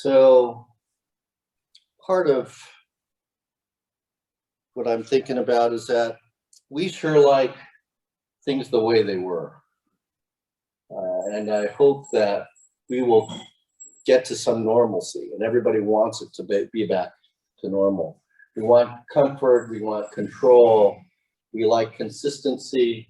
So part of what I'm thinking about is that we sure like things the way they were. And I hope that we will get to some normalcy, and everybody wants it to be back to normal. We want comfort, we want control, we like consistency,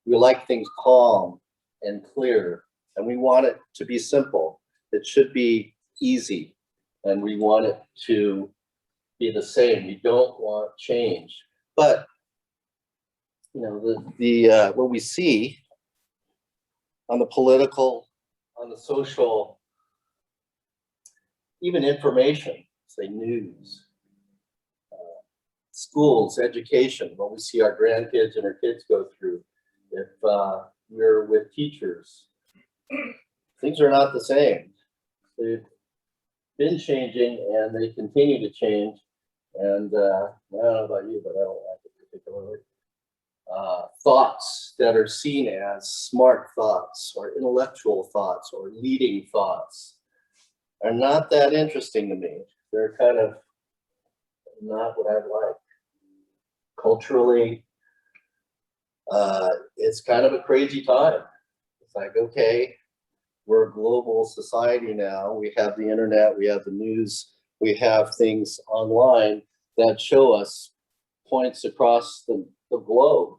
we like things calm and clear, and we want it to be simple. It should be easy, and we want it to be the same. We don't want change. But you know, what we see on the political, on the social, even information, say news, schools, education, what we see our grandkids and our kids go through, if we're with teachers, things are not the same. They've been changing and they continue to change. And I don't know about you, but I don't like it particularly. Thoughts that are seen as smart thoughts or intellectual thoughts or leading thoughts are not that interesting to me. They're kind of not what I'd like. Culturally, it's kind of a crazy time. It's like, okay, we're a global society now. We have the internet, we have the news, we have things online that show us points across the globe.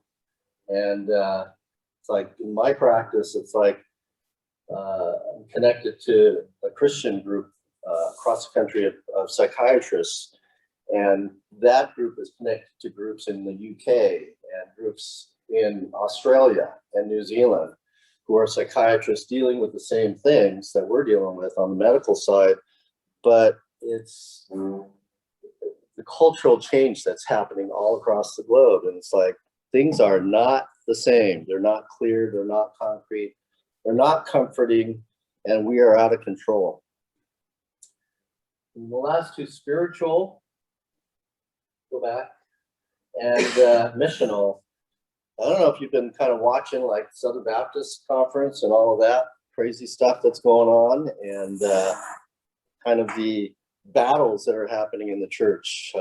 And it's like in my practice, it's like I'm connected to a Christian group across the country of psychiatrists. And that group is connected to groups in the UK and groups in Australia and New Zealand who are psychiatrists dealing with the same things that we're dealing with on the medical side. But it's the cultural change that's happening all across the globe. And it's like, things are not the same. They're not clear. They're not concrete. They're not comforting. And we are out of control. And the last two, spiritual, go back, and missional. I don't know if you've been kind of watching like Southern Baptist Conference and all of that crazy stuff that's going on, and kind of the battles that are happening in the church.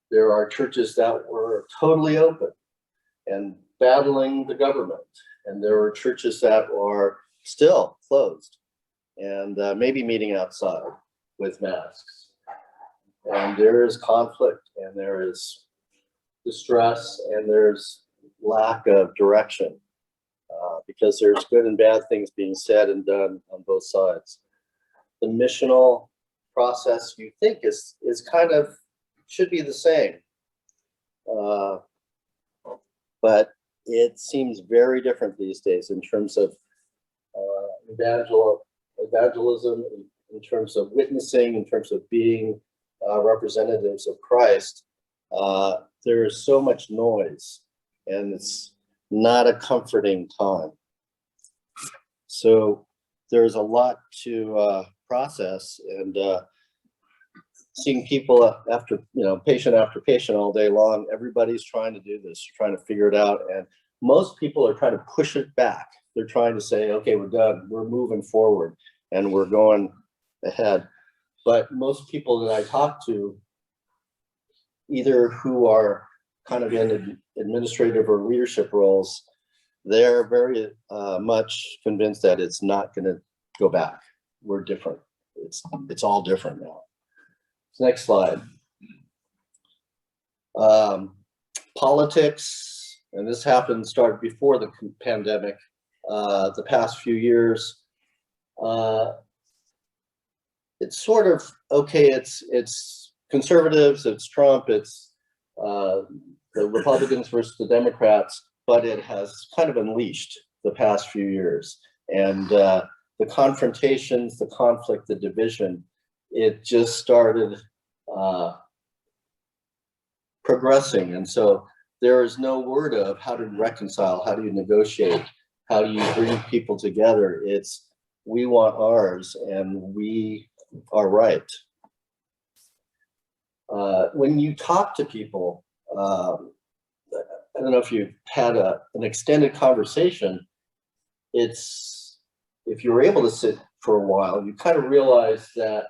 There are churches that were totally open and battling the government, and there are churches that are still closed and maybe meeting outside with masks. And there is conflict, and there is distress, and there's lack of direction because there's good and bad things being said and done on both sides. The missional process, you think, is kind of should be the same, but it seems very different these days in terms of evangelism, in terms of witnessing, in terms of being representatives of Christ. There is so much noise, and it's not a comforting time. So there's a lot to process, and seeing people after, patient after patient all day long, everybody's trying to do this, trying to figure it out. And most people are trying to push it back. They're trying to say, okay, we're done. We're moving forward and we're going ahead. But most people that I talk to, either who are kind of in administrative or leadership roles, they're very much convinced that it's not going to go back. We're different. It's all different now. Next slide. Politics, and this started before the pandemic. The past few years, it's sort of okay. It's conservatives, it's Trump, it's the Republicans versus the Democrats, but it has kind of unleashed the past few years. And the confrontations, the conflict, the division, it just started progressing. And so there is no word of how to reconcile, how do you negotiate, how do you bring people together. It's we want ours and we are right. When you talk to people, I don't know if you've had an extended conversation, if you're able to sit for a while, you kind of realize that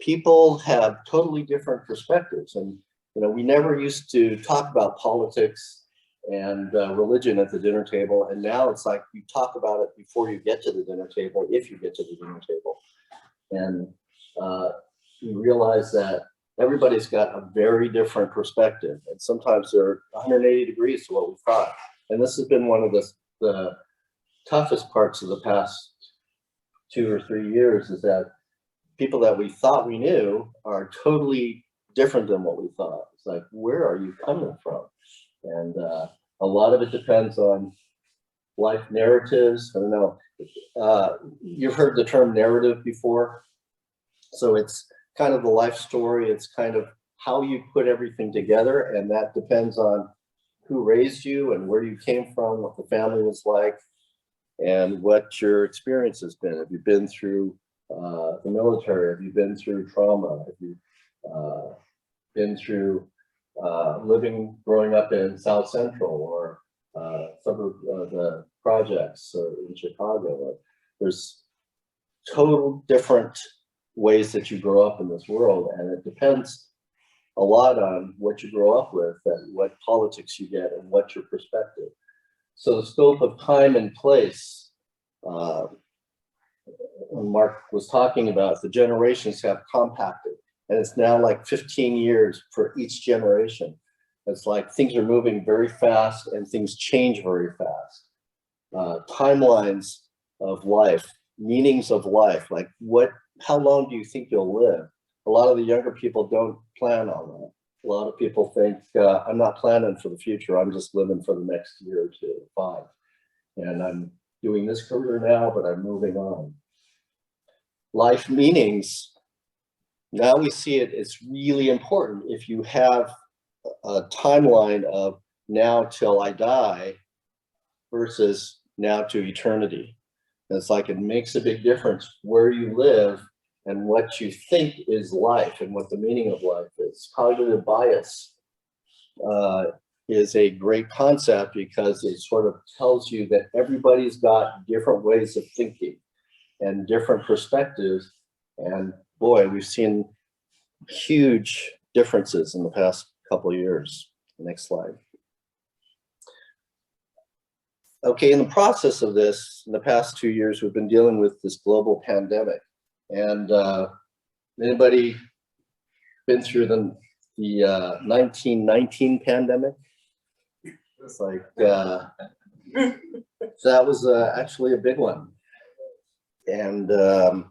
people have totally different perspectives. And, you know, we never used to talk about politics and religion at the dinner table. And now it's like you talk about it before you get to the dinner table, if you get to the dinner table. And you realize that everybody's got a very different perspective. And sometimes they're 180 degrees to what we thought. And this has been one of the toughest parts of the past 2 or 3 years, is that people that we thought we knew are totally different than what we thought. It's like, where are you coming from? And a lot of it depends on life narratives. I don't know. You've heard the term narrative before. So it's kind of the life story. It's kind of how you put everything together. And that depends on who raised you and where you came from, what the family was like, and what your experience has been. Have you been through the military? Have you been through trauma? Have you been through growing up in South Central or some of the projects in Chicago? There's total different ways that you grow up in this world, and it depends a lot on what you grow up with and what politics you get and what's your perspective. So the scope of time and place, Mark was talking about, the generations have compacted, and it's now like 15 years for each generation. It's like things are moving very fast and things change very fast. Timelines of life, meanings of life, like how long do you think you'll live? A lot of the younger people don't plan on that. A lot of people think, I'm not planning for the future, I'm just living for the next year or 2 or 5. And I'm doing this career now, but I'm moving on. Life meanings, now we see it's really important. If you have a timeline of now till I die versus now to eternity. It's like it makes a big difference where you live and what you think is life and what the meaning of life is. Cognitive bias is a great concept because it sort of tells you that everybody's got different ways of thinking and different perspectives. And boy, we've seen huge differences in the past couple of years. Next slide. Okay, in the process of this, in the past 2 years, we've been dealing with this global pandemic. And anybody been through the 1919 pandemic? It's like, that was actually a big one. And a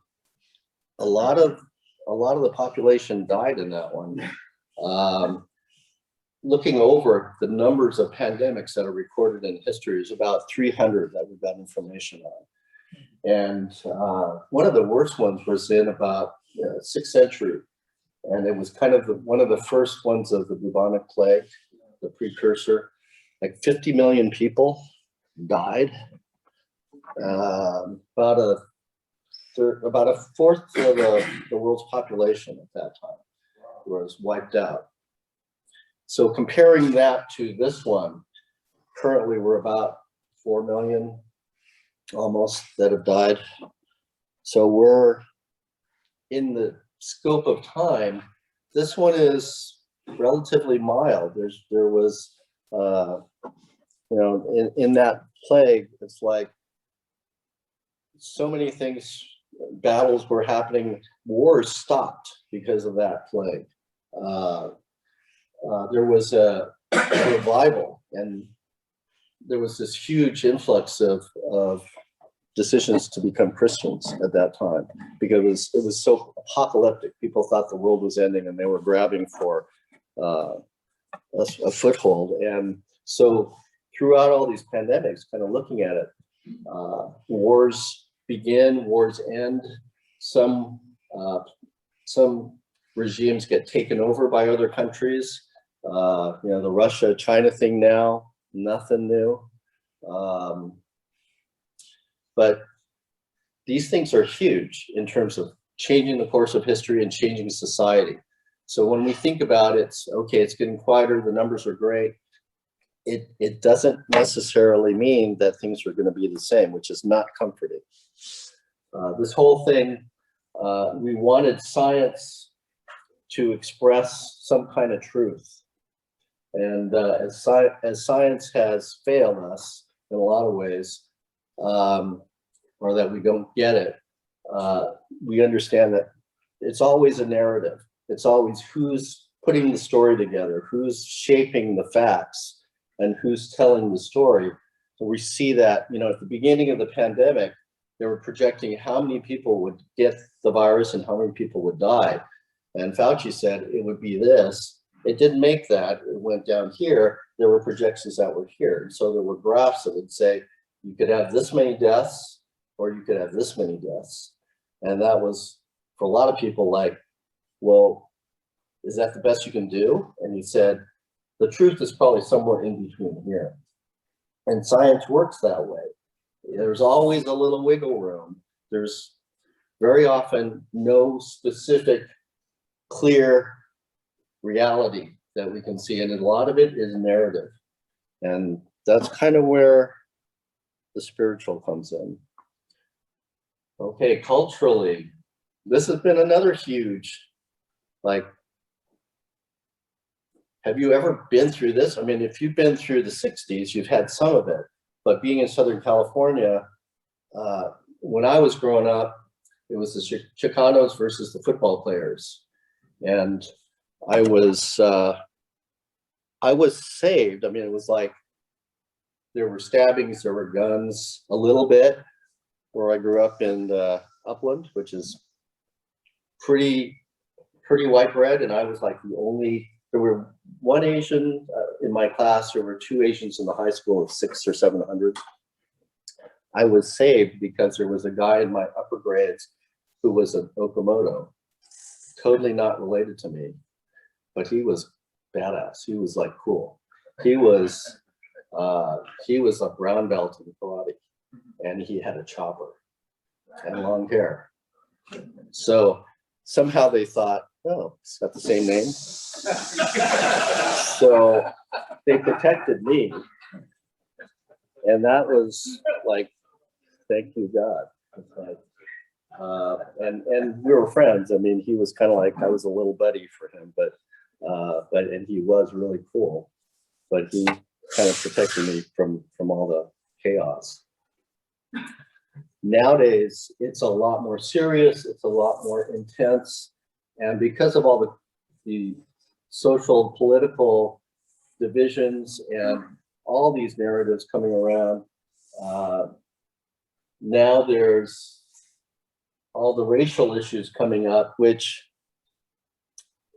lot of the population died in that one. Looking over the numbers of pandemics that are recorded in history is about 300 that we've got information on. And one of the worst ones was in about 6th century. And it was kind of one of the first ones of the bubonic plague, the precursor. Like 50 million people died. About a fourth of the world's population at that time was wiped out. So comparing that to this one, currently we're about 4 million almost that have died. So we're in the scope of time. This one is relatively mild. There was, in that plague, it's like so many things, battles were happening, wars stopped because of that plague. There was a revival, and there was this huge influx of decisions to become Christians at that time because it was so apocalyptic. People thought the world was ending, and they were grabbing for a foothold. And so throughout all these pandemics, kind of looking at it, wars begin, wars end. Some regimes get taken over by other countries. The Russia-China thing now, nothing new. But these things are huge in terms of changing the course of history and changing society. So when we think about it, okay, it's getting quieter, the numbers are great. It doesn't necessarily mean that things are going to be the same, which is not comforting. This whole thing, we wanted science to express some kind of truth. And as science has failed us in a lot of ways, or that we don't get it, we understand that it's always a narrative. It's always who's putting the story together, who's shaping the facts, and who's telling the story. So we see that, you know, at the beginning of the pandemic, they were projecting how many people would get the virus and how many people would die. And Fauci said it would be this. It didn't make that. It went down here. There were projections that were here. And so there were graphs that would say you could have this many deaths or you could have this many deaths. And that was, for a lot of people, like, well, is that the best you can do? And he said, the truth is probably somewhere in between here. And science works that way. There's always a little wiggle room. There's very often no specific, clear reality that we can see. And a lot of it is narrative. And that's kind of where the spiritual comes in. Okay, culturally, this has been another huge, like, have you ever been through this? I mean, if you've been through the 60s, you've had some of it. But being in Southern California, when I was growing up, it was the Chicanos versus the football players. And I was saved. I mean, it was like there were stabbings, there were guns, a little bit, where I grew up in Upland, which is pretty white bread. And I was like the only, there were one Asian in my class. There were two Asians in the high school of 600 or 700. I was saved because there was a guy in my upper grades who was an Okamoto, totally not related to me, but he was badass. He was like cool. He was a brown belt in karate, and he had a chopper and long hair. So somehow they thought, oh, it's got the same name. So they protected me. And that was like, thank you, God. It's like, and we were friends. I mean, he was kind of like, I was a little buddy for him, but and he was really cool, but he kind of protected me from all the chaos. Nowadays, it's a lot more serious. It's a lot more intense. And because of all the social, political divisions and all these narratives coming around, now there's all the racial issues coming up, which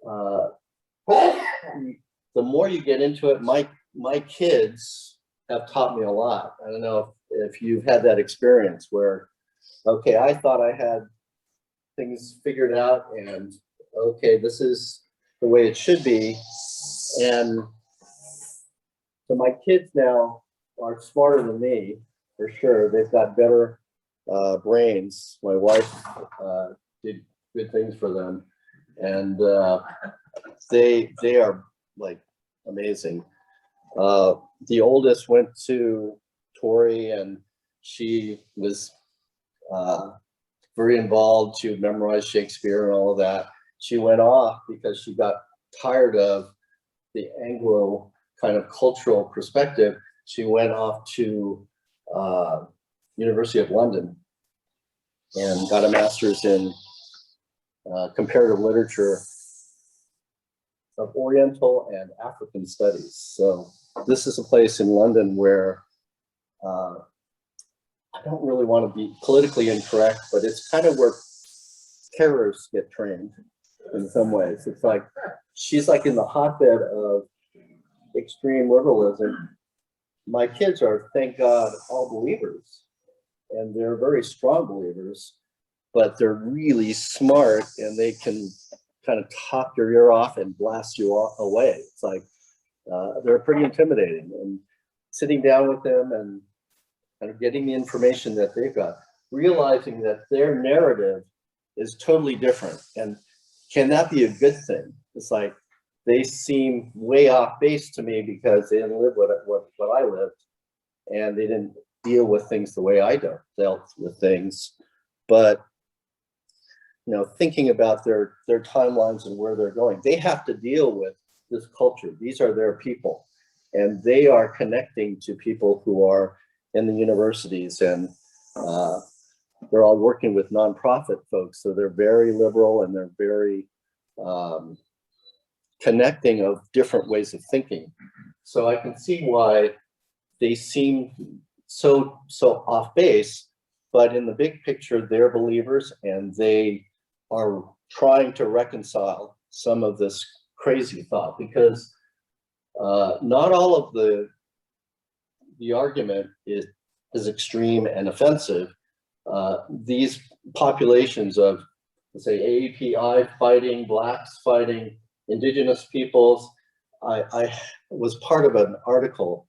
the more you get into it, my kids have taught me a lot. I don't know if you've had that experience where, okay, I thought I had things figured out and okay, this is the way it should be. And so my kids now are smarter than me, for sure. They've got better brains. My wife did good things for them. And they are like amazing. The oldest went to Torrey and she was very involved. She would memorize Shakespeare and all of that. She went off because she got tired of the Anglo kind of cultural perspective. She went off to University of London and got a master's in comparative literature of Oriental and African studies. So this is a place in London where I don't really want to be politically incorrect, but it's kind of where terrorists get trained in some ways. It's like, she's like in the hotbed of extreme liberalism. My kids are, thank God, all believers, and they're very strong believers, but they're really smart and they can kind of talk your ear off and blast you away. It's like, they're pretty intimidating, and sitting down with them and kind of getting the information that they've got, realizing that their narrative is totally different. And can that be a good thing? It's like, they seem way off base to me because they didn't live what I lived, and they didn't deal with things the way I dealt with things. but thinking about their timelines and where they're going, they have to deal with this culture. These are their people, and they are connecting to people who are in the universities, and they're all working with nonprofit folks. So they're very liberal, and they're very connecting of different ways of thinking. So I can see why they seem so off base, but in the big picture, they're believers, and they are trying to reconcile some of this crazy thought, because not all of the argument is extreme and offensive. These populations of, let's say, AAPI fighting, Blacks fighting, Indigenous peoples. I was part of an article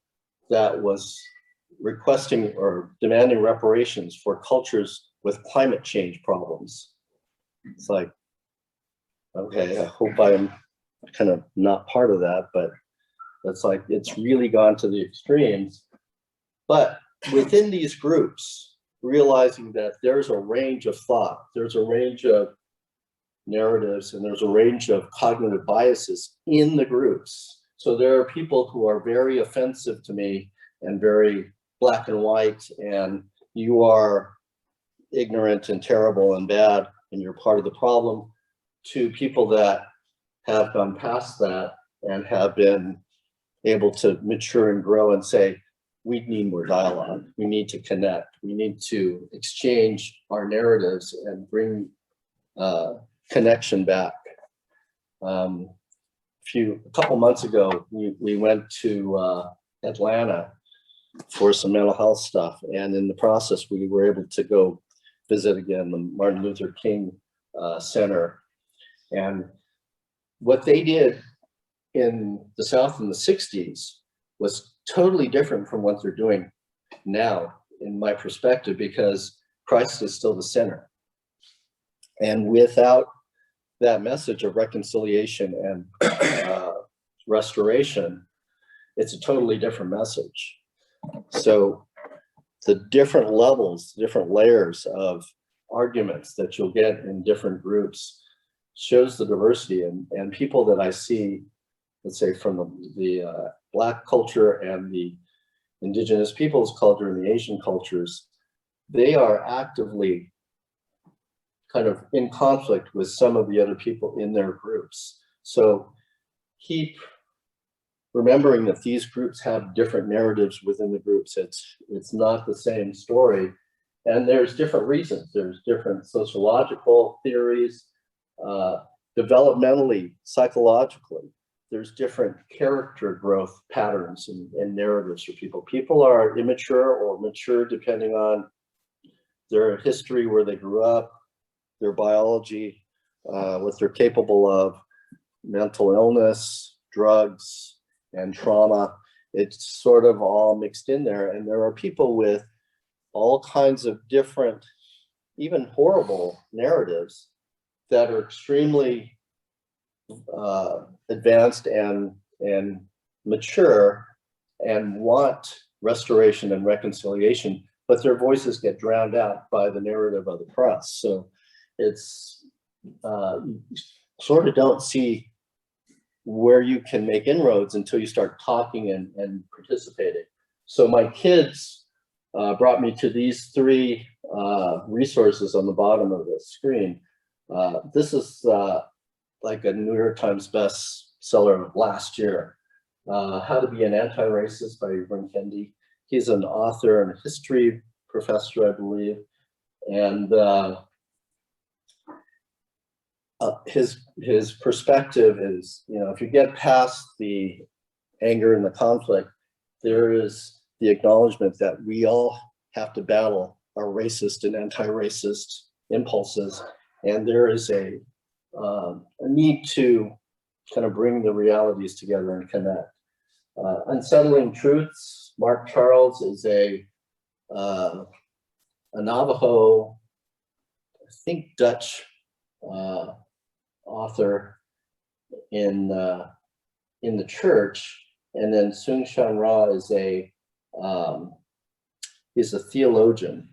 that was requesting or demanding reparations for cultures with climate change problems. It's like, okay, I hope I'm kind of not part of that, but it's like, it's really gone to the extremes. But within these groups, realizing that there's a range of thought, there's a range of narratives, and there's a range of cognitive biases in the groups. So there are people who are very offensive to me and very black and white, and you are ignorant and terrible and bad, and you're part of the problem, to people that have gone past that and have been able to mature and grow and say, we need more dialogue. We need to connect. We need to exchange our narratives and bring connection back. A couple months ago, we went to Atlanta for some mental health stuff, and in the process, we were able to go visit again the Martin Luther King Center. And what they did in the South in the 60s was totally different from what they're doing now, in my perspective, because Christ is still the center. And without that message of reconciliation and restoration, it's a totally different message. So the different levels, different layers of arguments that you'll get in different groups shows the diversity, and people that I see, let's say from the Black culture and the Indigenous peoples culture and the Asian cultures, they are actively kind of in conflict with some of the other people in their groups. So keep remembering that these groups have different narratives within the groups. It's not the same story. And there's different reasons. There's different sociological theories, developmentally, psychologically. There's different character growth patterns and narratives for people. People are immature or mature depending on their history, where they grew up, their biology, what they're capable of, mental illness, drugs, and trauma. It's sort of all mixed in there. And there are people with all kinds of different, even horrible narratives that are extremely advanced and mature and want restoration and reconciliation, but their voices get drowned out by the narrative of the press. So it's sort of don't see where you can make inroads until you start talking and participating. So my kids brought me to these three resources on the bottom of the screen. This is like a New York Times bestseller of last year. How to Be an Anti-Racist by Ibram Kendi. He's an author and a history professor, I believe. And his perspective is, if you get past the anger and the conflict, there is the acknowledgement that we all have to battle our racist and anti-racist impulses, and there is a need to kind of bring the realities together and connect. Unsettling Truths. Mark Charles is a Navajo, I think Dutch author in the church, and then Sung Shan Ra is he's a theologian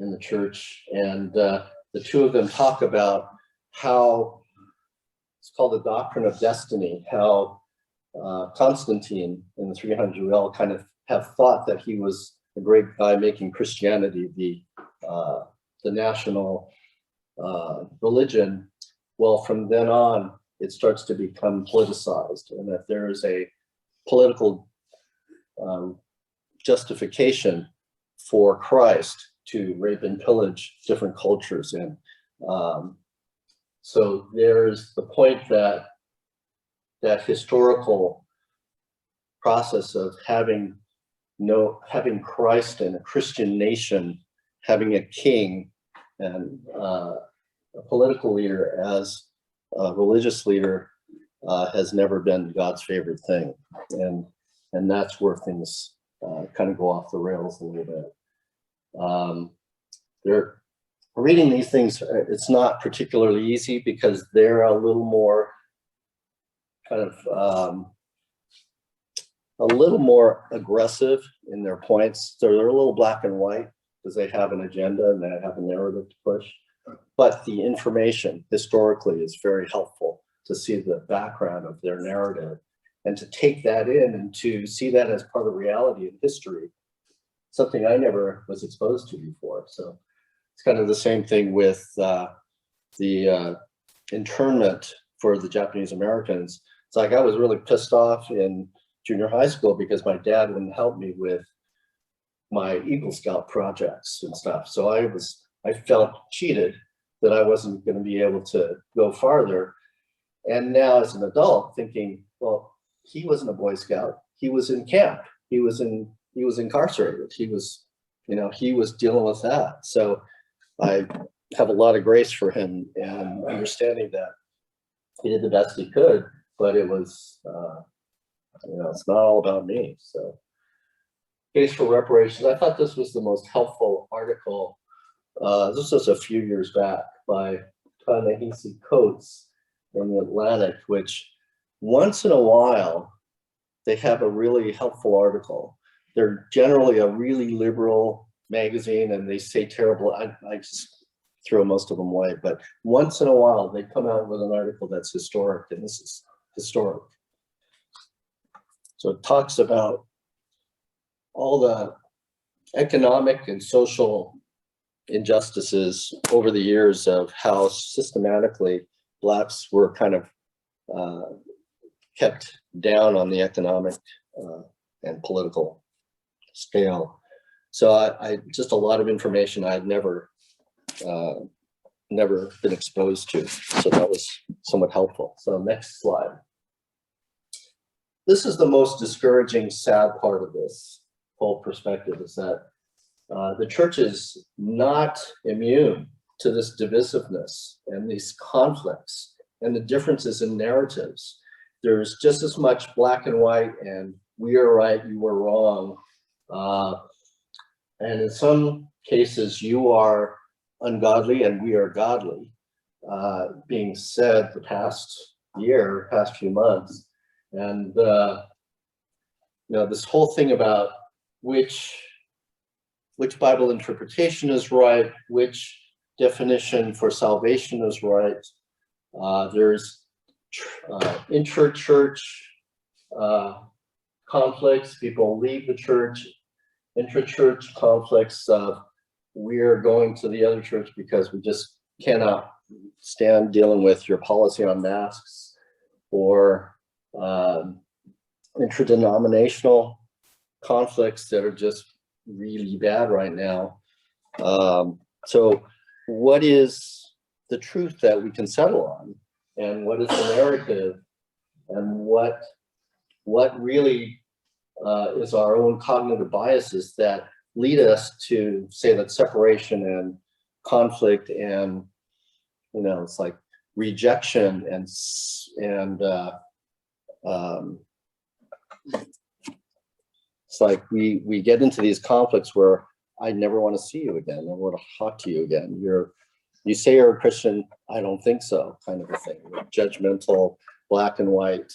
in the church, and the two of them talk about how it's called the doctrine of destiny, how Constantine in the 300 we all kind of have thought that he was a great guy making Christianity the national religion. Well, from then on, it starts to become politicized, and that there is a political justification for Christ to rape and pillage different cultures. And so there's the point that that historical process of having Christ and a Christian nation, having a king and a political leader as a religious leader has never been God's favorite thing. And that's where things kind of go off the rails a little bit. They're reading these things, it's not particularly easy because they're a little more kind of a little more aggressive in their points. So they're a little black and white because they have an agenda and they have a narrative to push. But the information historically is very helpful to see the background of their narrative and to take that in and to see that as part of reality and history, something I never was exposed to before. So it's kind of the same thing with the internment for the Japanese Americans. It's like I was really pissed off in junior high school because my dad wouldn't help me with my Eagle Scout projects and stuff. So I felt cheated that I wasn't going to be able to go farther. And now as an adult thinking, well, he wasn't a Boy Scout. He was in camp. He was incarcerated. He was dealing with that. So I have a lot of grace for him and understanding that he did the best he could, but it was, it's not all about me. So case for reparations. I thought this was the most helpful article. This was a few years back by Ta-Nehisi Coates in the Atlantic, which once in a while, they have a really helpful article. They're generally a really liberal magazine and they say terrible, I just throw most of them away, but once in a while they come out with an article that's historic, and this is historic. So it talks about all the economic and social injustices over the years of how systematically Blacks were kind of kept down on the economic and political scale. So I just a lot of information I had never been exposed to. So that was somewhat helpful. So next slide. This is the most discouraging, sad part of this whole perspective, is that the church is not immune to this divisiveness and these conflicts and the differences in narratives. There's just as much black and white and we are right, you are wrong. And in some cases, you are ungodly and we are godly, being said the past few months. And this whole thing about which Bible interpretation is right, which definition for salvation is right. There's intra-church conflicts. People leave the church. Intra-church conflicts of we're going to the other church because we just cannot stand dealing with your policy on masks, or interdenominational conflicts that are just really bad right now. So what is the truth that we can settle on, and what is the narrative, and what really is our own cognitive biases that lead us to say that separation and conflict and it's like rejection and it's like we get into these conflicts where I never want to see you again. I never want to talk to you again. You say you're a Christian, I don't think so, kind of a thing. Judgmental, black and white.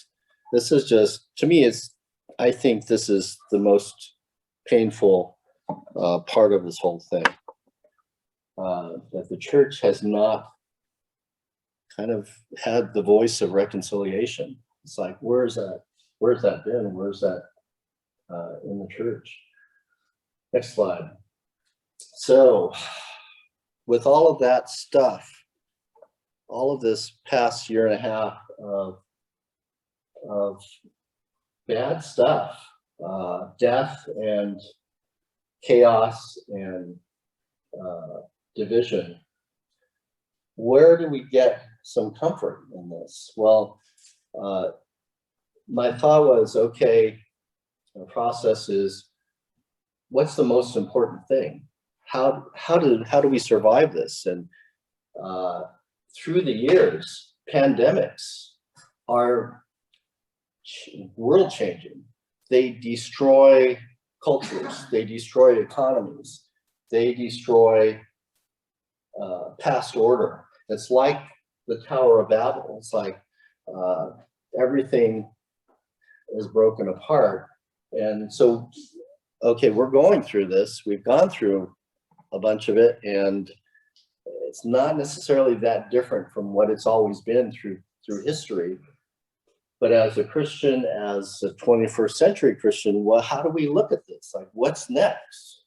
This is just, to me, I think this is the most painful part of this whole thing. that the church has not kind of had the voice of reconciliation. It's like, where's that been? Where's that in the church? Next slide. So with all of that stuff, all of this past year and a half of bad stuff, death and chaos and division, where do we get some comfort in this? Well, my thought was, okay, the process is, what's the most important thing? How do we survive this? And through the years, pandemics are world changing. They destroy cultures, they destroy economies, they destroy past order. It's like the Tower of Babel. It's like everything is broken apart. And so, okay, we're going through this. We've gone through a bunch of it, and it's not necessarily that different from what it's always been through history. But as a Christian, as a 21st century Christian, well, how do we look at this? Like, what's next?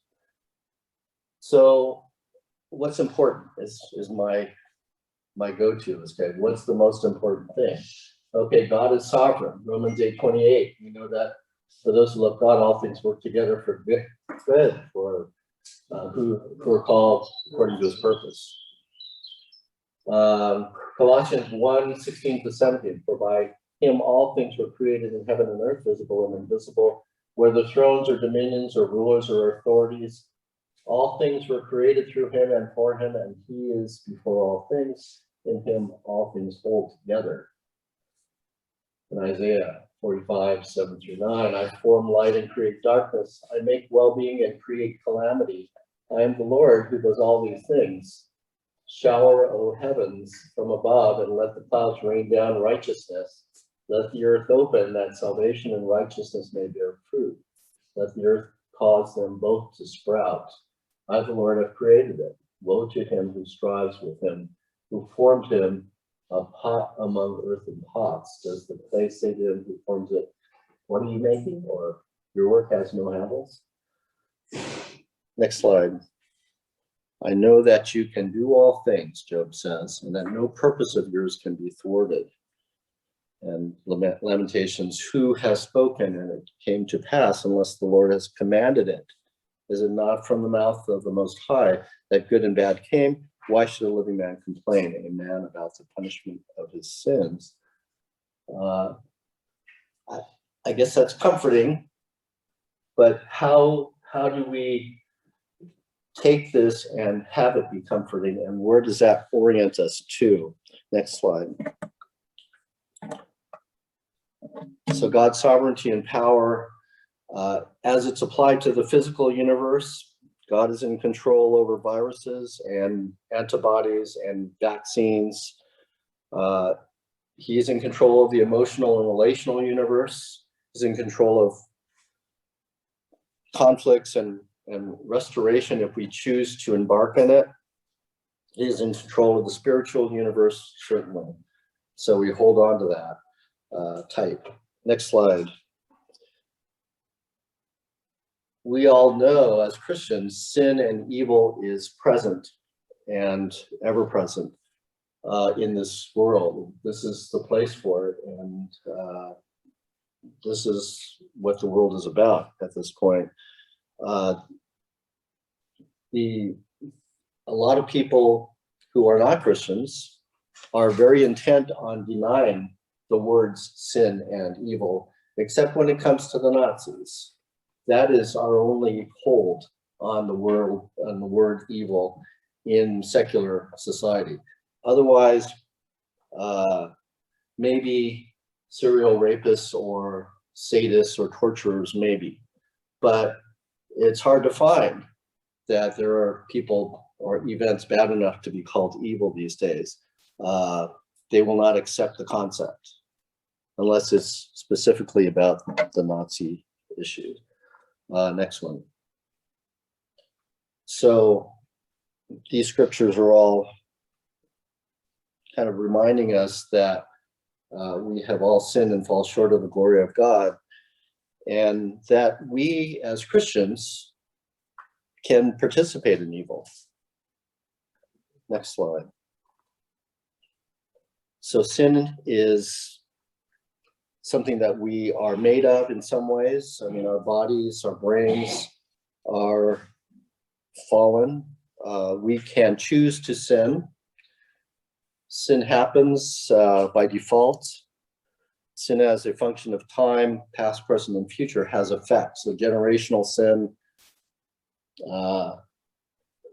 So what's important is my go-to is, okay, what's the most important thing? Okay, God is sovereign. Romans 8:28. We know that for those who love God, all things work together for good for who are called according to his purpose. Colossians 1:16-17. For by him all things were created in heaven and earth, visible and invisible, whether thrones or dominions or rulers or authorities. All things were created through him and for him, and he is before all things. In him all things hold together. In Isaiah 45:7-9, I form light and create darkness. I make well-being and create calamity. I am the Lord who does all these things. Shower, O heavens, from above, and let the clouds rain down righteousness. Let the earth open, that salvation and righteousness may bear fruit. Let the earth cause them both to sprout. I, the Lord, have created it. Woe to him who strives with him, who formed him a pot among earthen pots. Does the clay say to him who forms it, what are you making? Or your work has no handles? Next slide. I know that you can do all things, Job says, and that no purpose of yours can be thwarted. And Lamentations, who has spoken and it came to pass unless the Lord has commanded it? Is it not from the mouth of the Most High that good and bad came? Why should a living man complain, a man about the punishment of his sins? I guess that's comforting, but how do we take this and have it be comforting, and where does that orient us to? Next slide. So God's sovereignty and power, as it's applied to the physical universe, God is in control over viruses and antibodies and vaccines. He's in control of the emotional and relational universe. He's in control of conflicts and restoration if we choose to embark in it. He's in control of the spiritual universe, certainly. So we hold on to that type. Next slide. We all know as Christians, sin and evil is present and ever present in this world. This is the place for it, and this is what the world is about at this point. A lot of people who are not Christians are very intent on denying the words sin and evil, except when it comes to the Nazis. That is our only hold on the world, on the word evil in secular society. Otherwise, maybe serial rapists or sadists or torturers, maybe. But it's hard to find that there are people or events bad enough to be called evil these days. They will not accept the concept unless it's specifically about the Nazi issue. Next one. So these scriptures are all kind of reminding us that we have all sinned and fall short of the glory of God, and that we as Christians can participate in evil. Next slide. So sin is something that we are made of in some ways. I mean, our bodies, our brains are fallen. We can choose to sin. Sin happens by default. Sin as a function of time, past, present, and future has effects. So generational sin,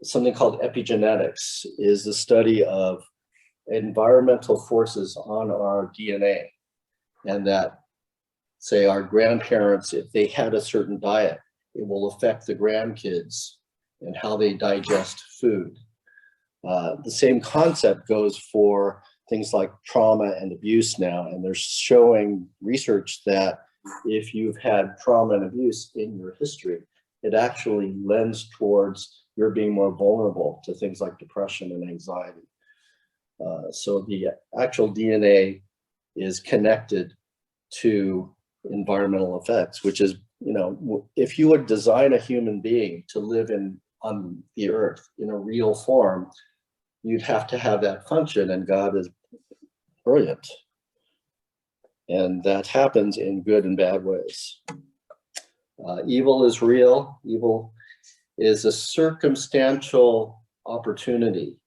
something called epigenetics, is the study of environmental forces on our DNA. And that, say, our grandparents, if they had a certain diet, it will affect the grandkids and how they digest food. The same concept goes for things like trauma and abuse now, and they're showing research that if you've had trauma and abuse in your history, it actually lends towards your being more vulnerable to things like depression and anxiety. So the actual DNA is connected to environmental effects, which is, you know, if you would design a human being to live on the earth in a real form, you'd have to have that function, and God is brilliant. And that happens in good and bad ways. Evil is real. Evil is a circumstantial opportunity,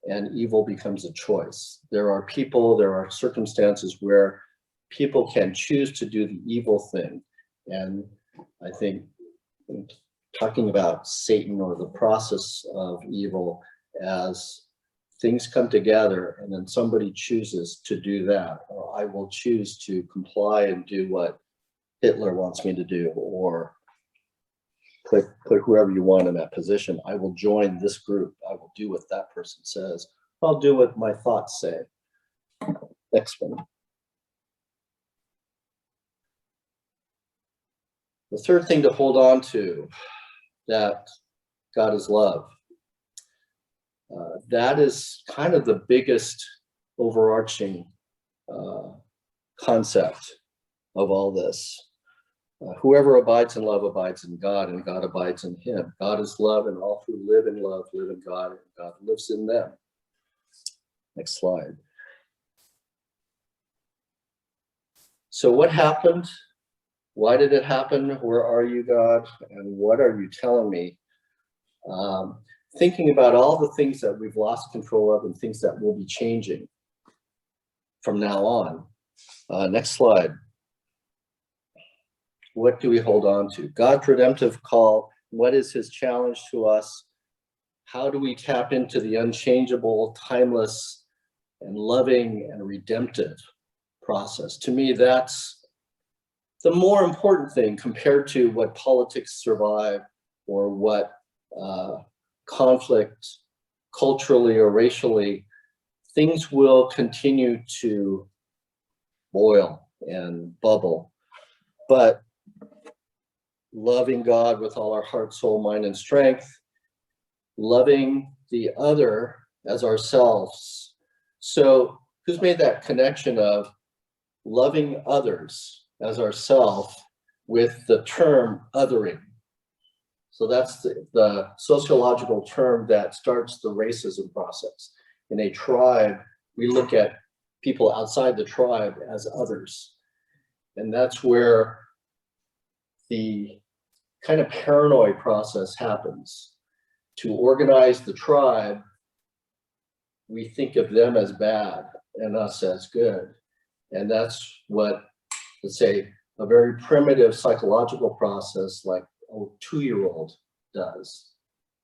and evil becomes a choice. There are people, there are circumstances where people can choose to do the evil thing. And I think talking about Satan or the process of evil as things come together and then somebody chooses to do that, or I will choose to comply and do what Hitler wants me to do, or put whoever you want in that position. I will join this group. I will do what that person says. I'll do what my thoughts say. Next one. The third thing to hold on to, that God is love. That is kind of the biggest overarching concept of all this. Whoever abides in love abides in God, and God abides in him. God is love, and all who live in love live in God, and God lives in them. Next slide. So what happened? Why did it happen? Where are you, God? And what are you telling me? Thinking about all the things that we've lost control of and things that will be changing from now on. Next slide. What do we hold on to? God's redemptive call. What is his challenge to us? How do we tap into the unchangeable, timeless, and loving and redemptive process? To me, that's the more important thing compared to what politics survive or what conflict culturally or racially. Things will continue to boil and bubble, but loving God with all our heart, soul, mind, and strength, loving the other as ourselves. So who's made that connection of loving others as ourselves with the term othering? So that's the sociological term that starts the racism process. In a tribe, we look at people outside the tribe as others. And that's where the kind of paranoid process happens. To organize the tribe, we think of them as bad and us as good. And that's what, let's say, a very primitive psychological process like a 2-year-old does.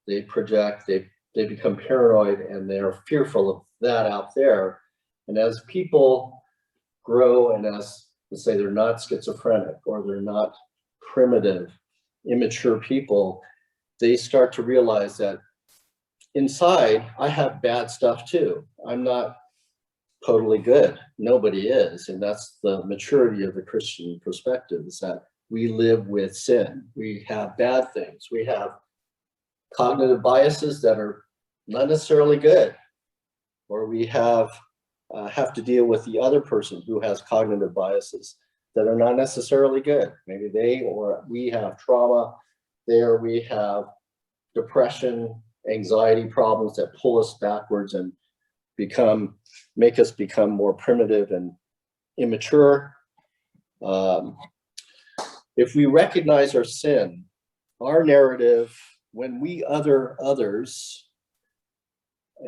They project, they become paranoid, and they're fearful of that out there. And as people grow, and as, let's say, they're not schizophrenic or they're not primitive, immature people, they start to realize that inside, I have bad stuff too. I'm not totally good. Nobody is. And that's the maturity of the Christian perspective, is that we live with sin. We have bad things. We have cognitive biases that are not necessarily good, or we have to deal with the other person who has cognitive biases that are not necessarily good. Maybe they or we have trauma there, we have depression, anxiety problems that pull us backwards and make us become more primitive and immature. If we recognize our sin, our narrative, when we other others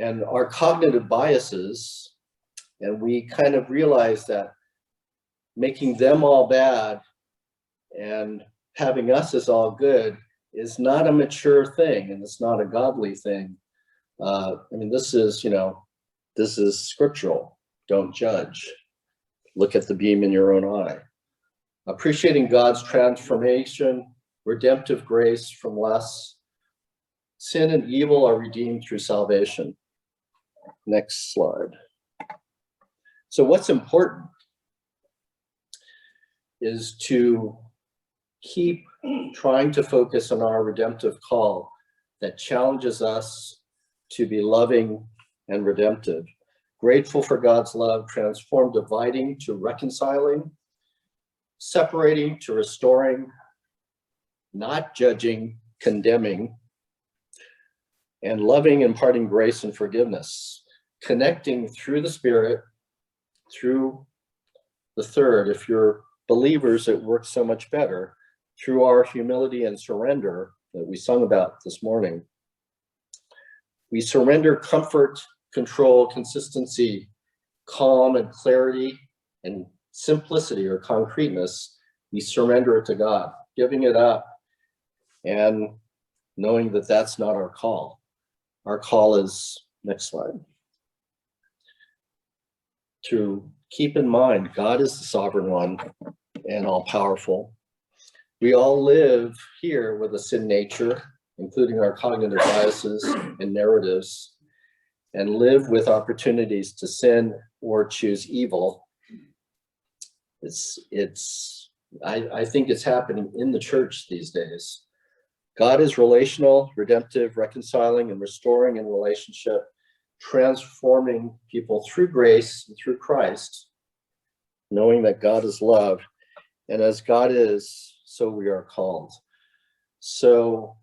and our cognitive biases, and we kind of realize that making them all bad and having us as all good is not a mature thing, and it's not a godly thing. I mean, this is scriptural. Don't judge. Look at the beam in your own eye. Appreciating God's transformation, redemptive grace from less. Sin and evil are redeemed through salvation. Next slide. So what's important is to keep trying to focus on our redemptive call that challenges us to be loving and redemptive. Grateful for God's love, transform dividing to reconciling, separating to restoring, not judging, condemning, and loving, imparting grace and forgiveness, connecting through the Spirit, through the third. If you're believers, it works so much better through our humility and surrender that we sung about this morning. We surrender comfort, control, consistency, calm and clarity, and simplicity or concreteness. We surrender it to God, giving it up and knowing that that's not our call. Our call is, next slide, to keep in mind God is the sovereign one and all powerful. We all live here with a sin nature, including our cognitive biases and narratives, and live with opportunities to sin or choose evil. I think it's happening in the church these days. God is relational, redemptive, reconciling, and restoring in relationship, transforming people through grace and through Christ, knowing that God is love, and as God is, so we are called. So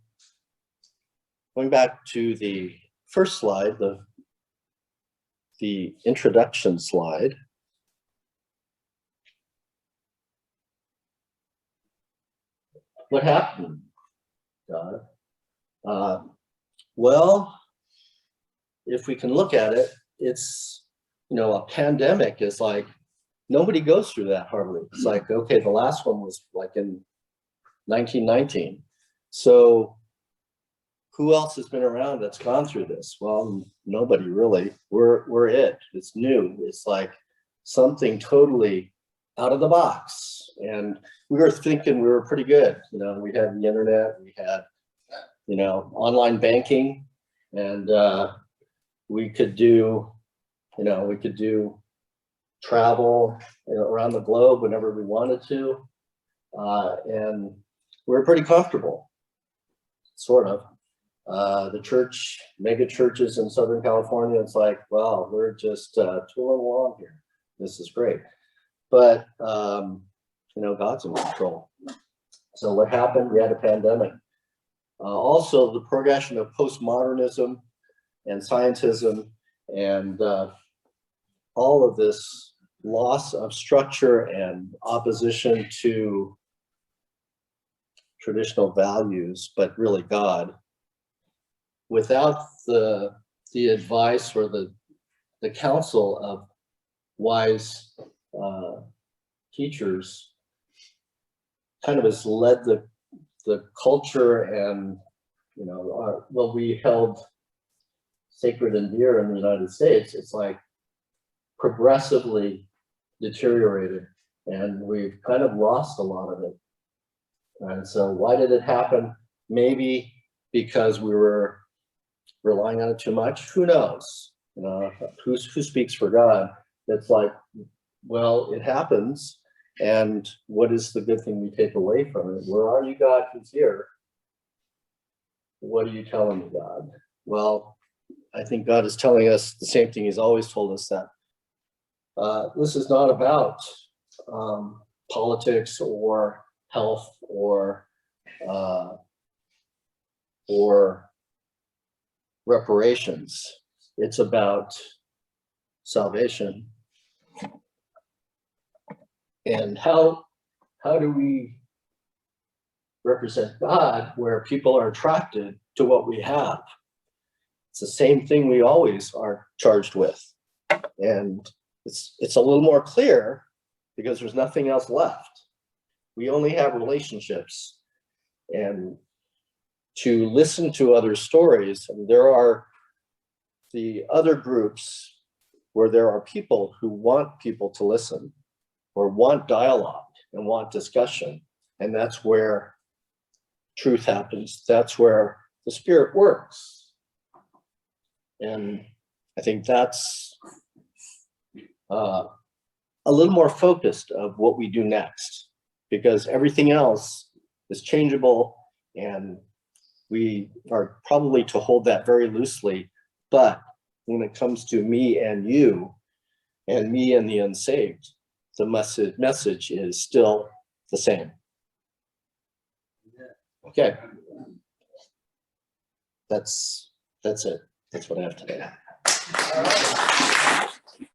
going back to the first slide, the introduction slide. What happened, God? Well, if we can look at it, it's, a pandemic is like, nobody goes through that hardly. It's like, okay, the last one was like in 1919. So who else has been around that's gone through this? Well, nobody really. We're it. It's new. It's like something totally out of the box. And we were thinking we were pretty good. We had the internet, we had, online banking, and we could do travel around the globe whenever we wanted to. And we were pretty comfortable, sort of. The church, mega churches in Southern California, it's like, well, we're just tooling along here. This is great. But, God's in control. So what happened? We had a pandemic. Also, the progression of postmodernism and scientism and all of this loss of structure and opposition to traditional values, but really God, without the advice or the counsel of wise teachers, kind of has led the culture and what we held sacred and dear in the United States. It's like progressively deteriorated, and we've kind of lost a lot of it. And so why did it happen? Maybe because we were relying on it too much. Who knows? Who speaks for God? It's like, well, it happens. And what is the good thing we take away from it? Where are you, God, who's here? What are you telling me, God? Well, I think God is telling us the same thing He's always told us, that this is not about politics or health or reparations. It's about salvation. And how do we represent God where people are attracted to what we have? It's the same thing we always are charged with. And it's a little more clear because there's nothing else left. We only have relationships. And to listen to other stories, and there are the other groups where there are people who want people to listen or want dialogue and want discussion. And that's where truth happens. That's where the Spirit works. And I think that's a little more focused of what we do next, because everything else is changeable, and we are probably to hold that very loosely. But when it comes to me and you, and me and the unsaved, the message is still the same. Okay. That's it. That's what I have today.